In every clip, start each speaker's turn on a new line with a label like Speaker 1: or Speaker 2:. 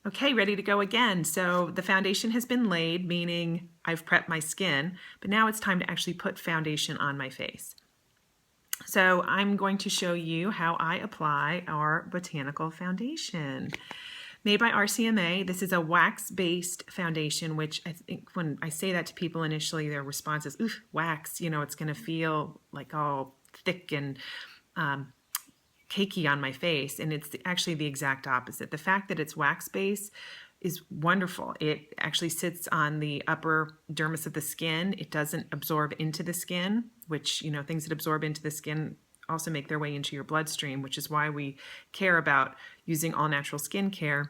Speaker 1: Okay, ready to go again. So the foundation has been laid, meaning I've prepped my skin, but now it's time to actually put foundation on my face. So I'm going to show you how I apply our botanical foundation. Made by RCMA, this is a wax-based foundation, which I think when I say that to people initially, their response is, oof, wax, you know, it's gonna feel like all thick and cakey on my face, and it's actually the exact opposite. The fact that it's wax-based is wonderful. It actually sits on the upper dermis of the skin. It doesn't absorb into the skin, which, you know, things that absorb into the skin also make their way into your bloodstream, which is why we care about using all natural skincare,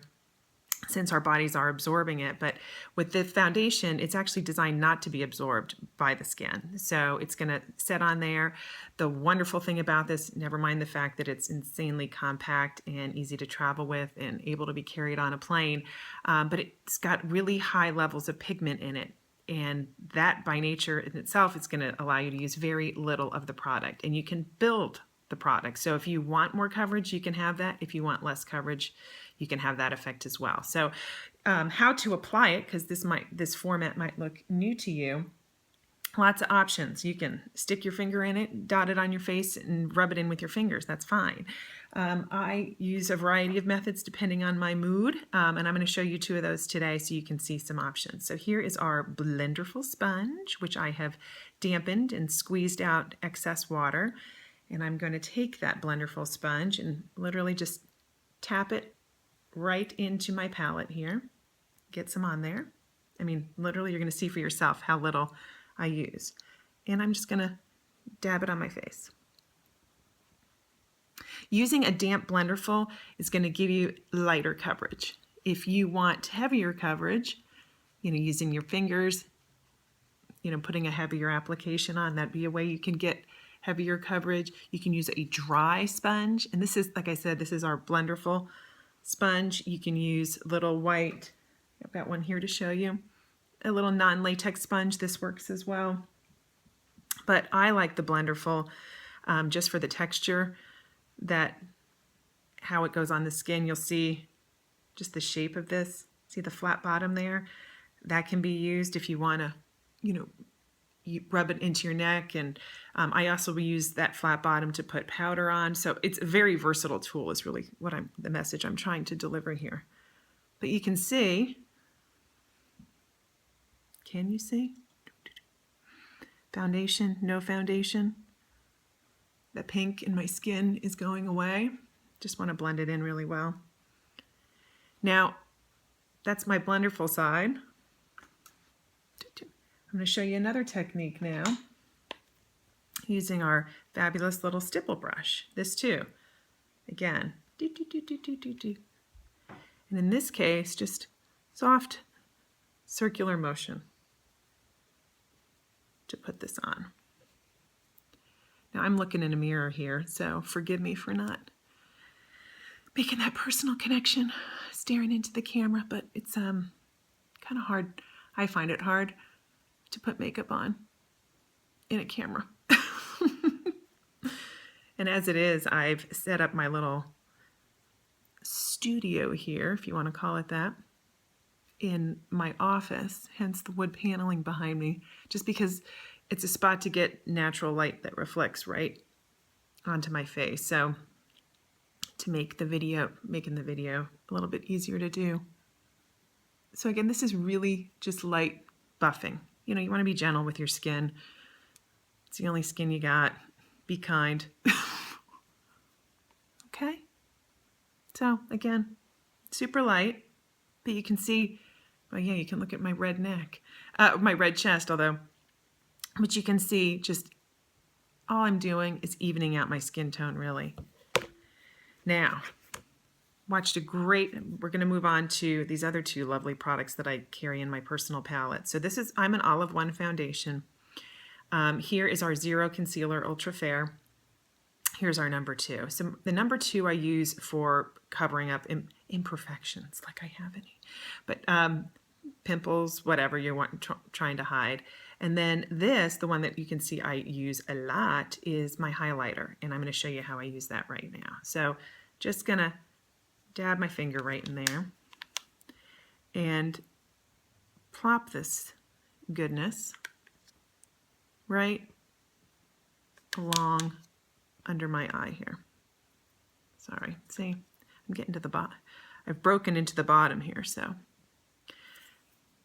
Speaker 1: since our bodies are absorbing it. But with the foundation, it's actually designed not to be absorbed by the skin. So it's going to set on there. The wonderful thing about this, never mind the fact that it's insanely compact and easy to travel with and able to be carried on a plane, but it's got really high levels of pigment in it. And that by nature in itself is going to allow you to use very little of the product. And you can build the product. So if you want more coverage, you can have that. If you want less coverage, you can have that effect as well. So how to apply it, because this format might look new to you. Lots of options. You can stick your finger in it, dot it on your face, and rub it in with your fingers. That's fine. I use a variety of methods depending on my mood, and I'm going to show you two of those today so you can see some options. So here is our Blenderful sponge, which I have dampened and squeezed out excess water. And I'm going to take that Blenderful sponge and literally just tap it right into my palette here. Get some on there. I mean, literally you're going to see for yourself how little I use. And I'm just going to dab it on my face. Using a damp Blenderful is going to give you lighter coverage. If you want heavier coverage, you know, using your fingers, you know, putting a heavier application on, that'd be a way you can get heavier coverage. You can use a dry sponge, and this is, like I said, this is our Blenderful sponge. You can use little white, I've got one here to show you, a little non-latex sponge. This works as well, but I like the Blenderful just for the texture, that how it goes on the skin. You'll see just the shape of this. See the flat bottom there? That can be used if you want to, you know, you rub it into your neck, and I also use that flat bottom to put powder on. So it's a very versatile tool is really what the message I'm trying to deliver here. But you can see, can you see? Foundation, no foundation. The pink in my skin is going away. Just want to blend it in really well. Now, that's my Blenderful side. I'm going to show you another technique now, using our fabulous little stipple brush. This too, again, and in this case, just soft circular motion to put this on. Now I'm looking in a mirror here, so forgive me for not making that personal connection, staring into the camera, but it's kind of hard. I find it hard to put makeup on in a camera. And as it is, I've set up my little studio here, if you want to call it that, in my office, hence the wood paneling behind me, just because it's a spot to get natural light that reflects right onto my face. So to make making the video a little bit easier to do. So again, this is really just light buffing. You know, you want to be gentle with your skin. It's the only skin you got. Be kind. Okay? So again, super light, but you can see, well, yeah, you can look at my red neck, my red chest, but you can see just all I'm doing is evening out my skin tone, really. Now, we're going to move on to these other two lovely products that I carry in my personal palette. So I'm an Olive One foundation. Here is our Zero Concealer Ultra Fair. Here's our number 2. So the number 2 I use for covering up imperfections, like I have any, but pimples, whatever you want, trying to hide. And then the one that you can see I use a lot, is my highlighter, and I'm going to show you how I use that right now. So just going to dab my finger right in there. and plop this goodness right along under my eye here. Sorry, see, I'm getting to the bottom. I've broken into the bottom here, so.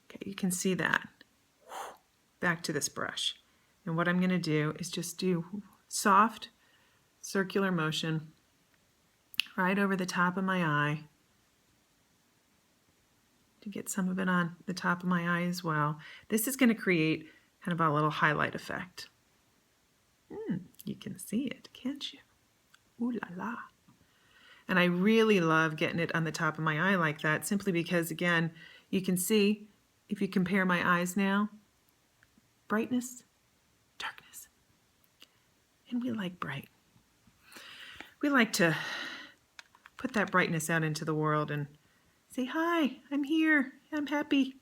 Speaker 1: Okay, you can see that. Back to this brush. And what I'm going to do is just do soft circular motion right over the top of my eye to get some of it on the top of my eye as well. This is going to create kind of a little highlight effect. You can see it, can't you? Ooh la la. And I really love getting it on the top of my eye like that, simply because, again, you can see, if you compare my eyes now, brightness, darkness. And we like bright. We like to put that brightness out into the world and say, hi, I'm here, I'm happy.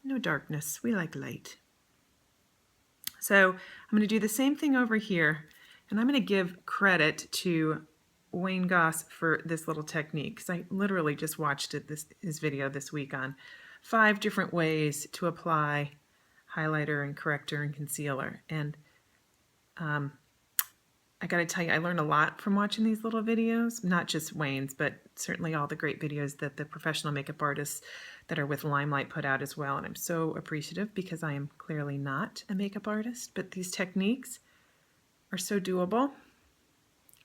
Speaker 1: No darkness, we like light. So I'm going to do the same thing over here, and I'm going to give credit to Wayne Goss for this little technique, because I literally just watched his video this week on 5 different ways to apply highlighter and corrector and concealer. And I got to tell you, I learned a lot from watching these little videos, not just Wayne's, but certainly all the great videos that the professional makeup artists that are with LimeLight put out as well. And I'm so appreciative, because I am clearly not a makeup artist, but these techniques are so doable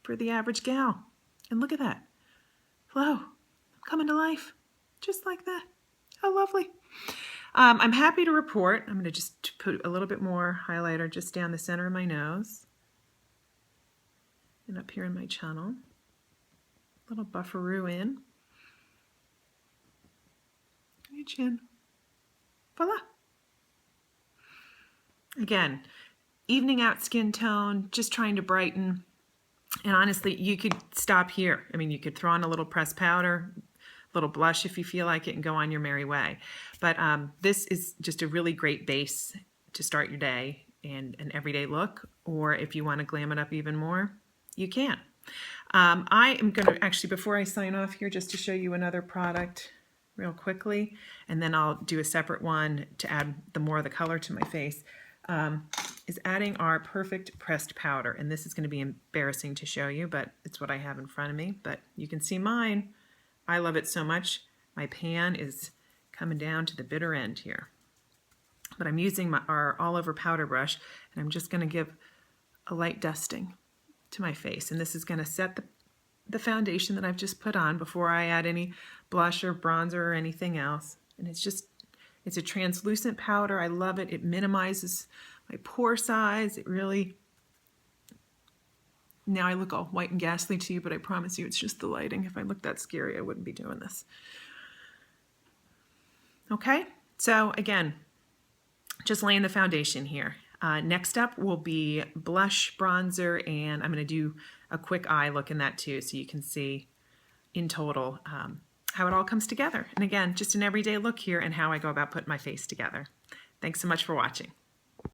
Speaker 1: for the average gal. And look at that. Hello, I'm coming to life, just like that. How lovely. I'm happy to report, I'm going to just put a little bit more highlighter just down the center of my nose and up here in my channel. A little bufferoo in. Your chin. Voila. Again, evening out skin tone, just trying to brighten. And honestly, you could stop here. I mean, you could throw on a little pressed powder, little blush if you feel like it, and go on your merry way. But this is just a really great base to start your day and an everyday look, or if you want to glam it up even more, you can. I am going to actually, before I sign off here, just to show you another product real quickly, and then I'll do a separate one to add the more of the color to my face, is adding our Perfect Pressed Powder. And this is going to be embarrassing to show you, but it's what I have in front of me. But you can see mine. I love it so much. My pan is coming down to the bitter end here. But I'm using our all-over powder brush, and I'm just going to give a light dusting to my face. And this is going to set the foundation that I've just put on before I add any blush or bronzer or anything else. And it's a translucent powder. I love it. It minimizes my pore size. It really, now I look all white and ghastly to you, but I promise you it's just the lighting. If I looked that scary, I wouldn't be doing this. Okay, so again, just laying the foundation here. Next up will be blush, bronzer, and I'm going to do a quick eye look in that too, so you can see in total how it all comes together. And again, just an everyday look here and how I go about putting my face together. Thanks so much for watching.